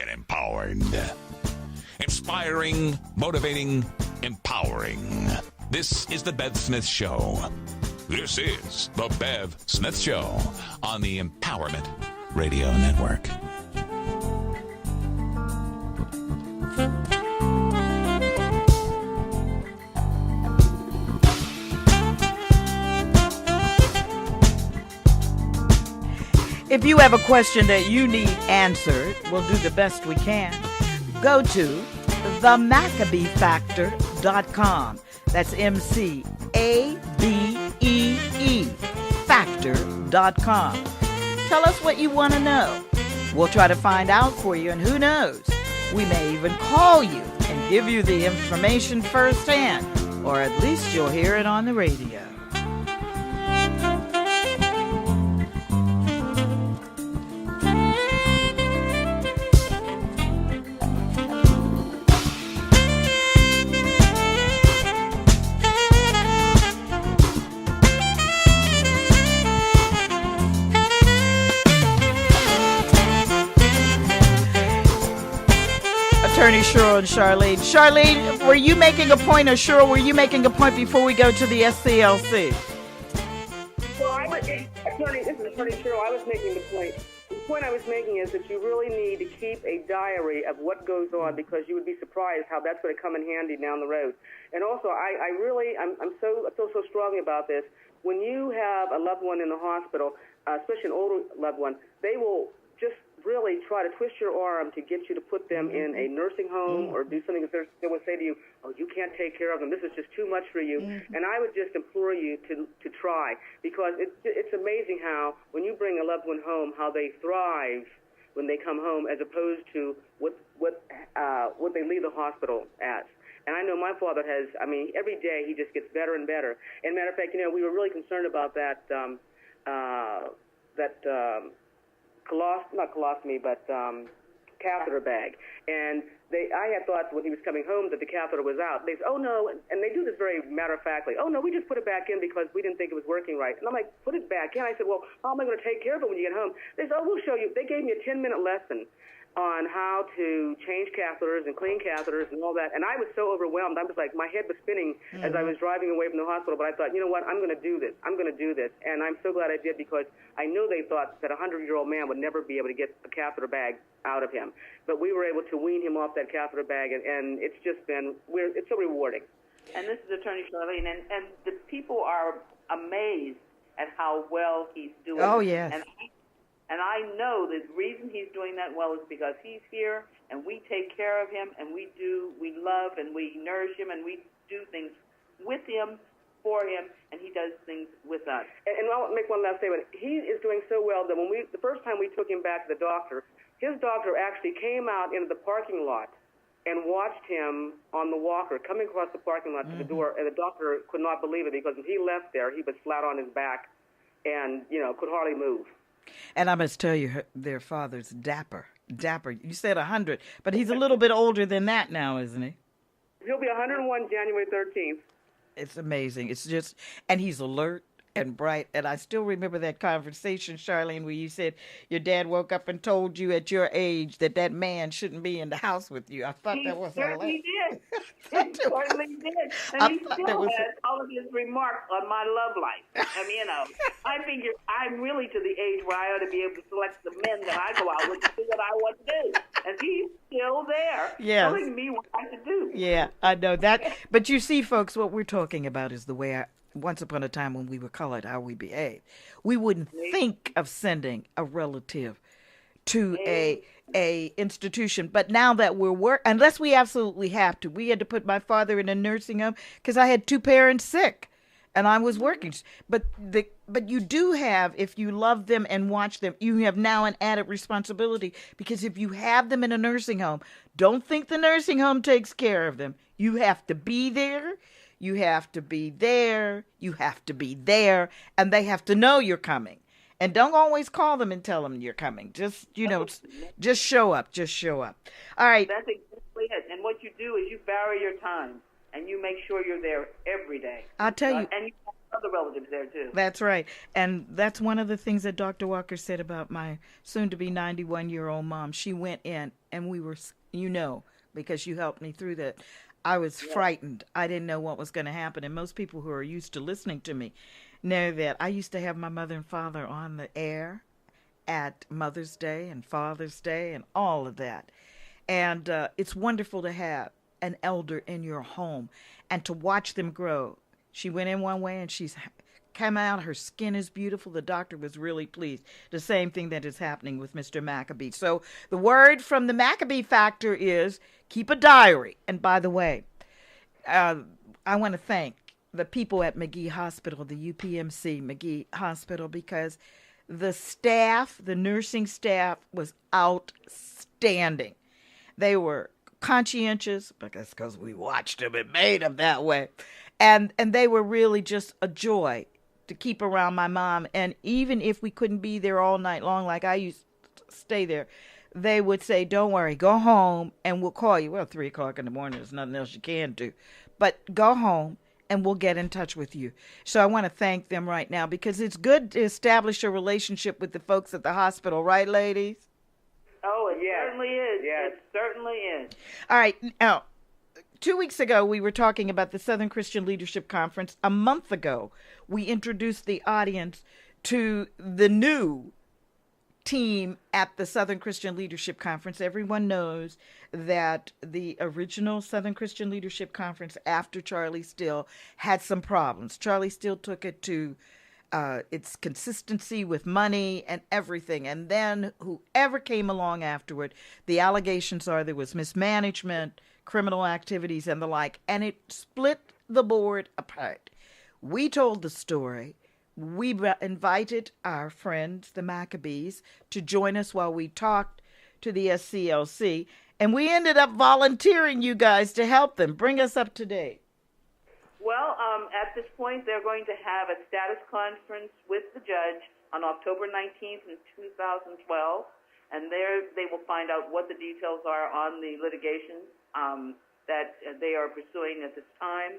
get empowered. Inspiring, motivating, empowering. This is the Bev Smith Show. This is the Bev Smith Show on the Empowerment Radio Network. If you have a question that you need answered, we'll do the best we can. Go to themacabefactor.com. That's MCABEE factor.com. Tell us what you want to know. We'll try to find out for you, and who knows, we may even call you and give you the information firsthand, or at least you'll hear it on the radio. Attorney Cheryl and Charlene. Charlene, were you making a point, or Cheryl, were you making a point before we go to the SCLC? Well, Attorney, this is Attorney Cheryl. I was making the point. The point I was making is that you really need to keep a diary of what goes on, because you would be surprised how that's going to come in handy down the road. And also, I feel so strongly about this. When you have a loved one in the hospital, especially an older loved one, they will just really try to twist your arm to get you to put them in a nursing home or do something that they will say to you, oh, you can't take care of them. This is just too much for you. And I would just implore you to try, because it's amazing how when you bring a loved one home, how they thrive when they come home, as opposed to what they leave the hospital as. And I know my father has, every day he just gets better and better. And matter of fact, we were really concerned about that catheter bag. And I had thought when he was coming home that the catheter was out. They said, oh, no, and they do this very matter-of-factly. Oh, no, we just put it back in because we didn't think it was working right. And I'm like, put it back in? I said, well, how am I going to take care of it when you get home? They said, oh, we'll show you. They gave me a 10-minute lesson on how to change catheters and clean catheters and all that. And I was so overwhelmed. I was like, my head was spinning as I was driving away from the hospital. But I thought, you know what, I'm going to do this. I'm going to do this. And I'm so glad I did, because I know they thought that a 100-year-old man would never be able to get a catheter bag out of him. But we were able to wean him off that catheter bag, and it's just been, it's so rewarding. And this is Attorney Charlene, and the people are amazed at how well he's doing. Oh, yes. And I know the reason he's doing that well is because he's here, and we take care of him, and we love and we nourish him, and we do things with him, for him, and he does things with us. And I'll make one last statement. He is doing so well that the first time we took him back to the doctor, his doctor actually came out into the parking lot and watched him on the walker coming across the parking lot to the door, and the doctor could not believe it, because when he left there, he was flat on his back and, could hardly move. And I must tell you, their father's dapper. You said 100, but he's a little bit older than that now, isn't he? He'll be 101 January 13th. It's amazing. It's just, and he's alert and bright. And I still remember that conversation, Charlene, where you said your dad woke up and told you at your age that man shouldn't be in the house with you. I thought that was hilarious. He did. He certainly did. And he still has all of his remarks on my love life. I figure I'm really to the age where I ought to be able to select the men that I go out with to do what I want to do. And he's still there, telling me what I should do. Yeah, I know that. But you see, folks, what we're talking about is the way once upon a time when we were colored, how we behaved. We wouldn't think of sending a relative to a institution. But now that we're unless we absolutely have to. We had to put my father in a nursing home because I had two parents sick and I was working. But you do have, if you love them and watch them, you have now an added responsibility, because if you have them in a nursing home, don't think the nursing home takes care of them. You have to be there. You have to be there. You have to be there. And they have to know you're coming. And don't always call them and tell them you're coming. Just, just show up. Just show up. All right. That's exactly it. And what you do is you vary your time, and you make sure you're there every day. I'll tell you. And you have other relatives there, too. That's right. And that's one of the things that Dr. Walker said about my soon-to-be 91-year-old mom. She went in, and we were, because you helped me through that, I was frightened. I didn't know what was going to happen. And most people who are used to listening to me know that I used to have my mother and father on the air at Mother's Day and Father's Day and all of that. And it's wonderful to have an elder in your home and to watch them grow. She went in one way and she's come out. Her skin is beautiful. The doctor was really pleased. The same thing that is happening with Mr. McAbee. So the word from the McAbee factor is keep a diary. And by the way, I want to thank the people at McGee Hospital, the UPMC McGee Hospital, because the staff, the nursing staff, was outstanding. They were conscientious, because we watched them and made them that way. And they were really just a joy to keep around my mom. And even if we couldn't be there all night long, like I used to stay there, they would say, don't worry, go home and we'll call you. Well, 3 o'clock in the morning, there's nothing else you can do. But go home and we'll get in touch with you. So I want to thank them right now, because it's good to establish a relationship with the folks at the hospital, right, ladies? Oh, it certainly is. Yes. It certainly is. All right. Now, 2 weeks ago, we were talking about the Southern Christian Leadership Conference. A month ago, we introduced the audience to the new team at the Southern Christian Leadership Conference. Everyone knows that the original Southern Christian Leadership Conference after Charlie Still had some problems. Charlie Still took it to its consistency with money and everything. And then whoever came along afterward, the allegations are there was mismanagement, criminal activities, and the like, and it split the board apart. We told the story. We invited our friends, the McAbees, to join us while we talked to the SCLC, and we ended up volunteering you guys to help them. Bring us up to date. Well, at this point, they're going to have a status conference with the judge on October 19th in 2012, and there they will find out what the details are on the litigation that they are pursuing at this time.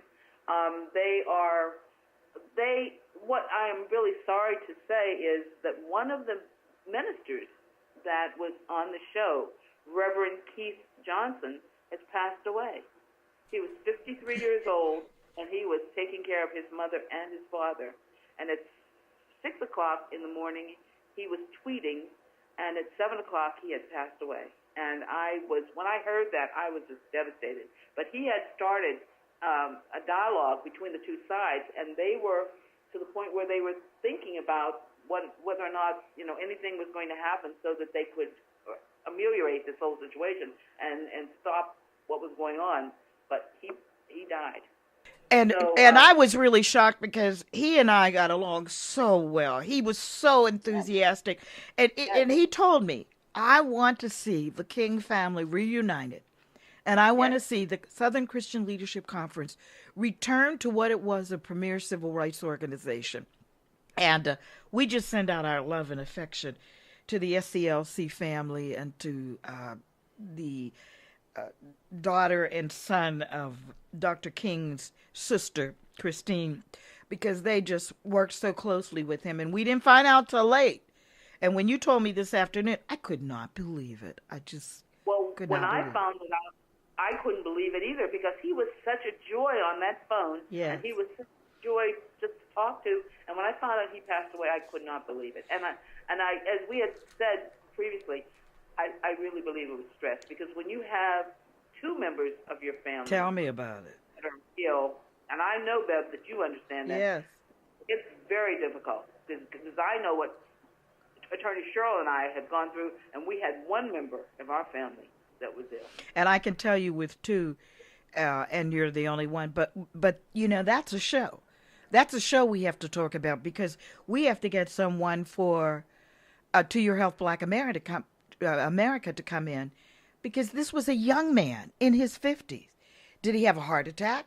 What I am really sorry to say is that one of the ministers that was on the show, Reverend Keith Johnson, has passed away. He was 53 years old, and he was taking care of his mother and his father. And at 6 o'clock in the morning, he was tweeting, and at 7 o'clock, he had passed away. And when I heard that, I was just devastated. But he had started a dialogue between the two sides, and they were to the point where they were thinking about whether or not anything was going to happen so that they could ameliorate this whole situation and stop what was going on. But he died. And I was really shocked because he and I got along so well. He was so enthusiastic, and he told me, I want to see the King family reunited. And I want to see the Southern Christian Leadership Conference return to what it was, a premier civil rights organization. And we just send out our love and affection to the SCLC family and to the daughter and son of Dr. King's sister, Christine, because they just worked so closely with him. And we didn't find out till late. And when you told me this afternoon, I could not believe it. I just could not believe it. When I found it out, I couldn't believe it either, because he was such a joy on that phone. Yes. And he was such a joy just to talk to. And when I found out he passed away, I could not believe it. And I, as we had said previously, I really believe it was stress, because when you have 2 members of your family, tell me about it, that are ill, and I know, Bev, that you understand that. Yes. It's very difficult, because I know what Attorney Cheryl and I had gone through, and we had 1 member of our family that was ill. And I can tell you with 2, and you're the only one, but that's a show. That's a show we have to talk about, because we have to get someone for To Your Health Black America to come in, because this was a young man in his 50s. Did he have a heart attack?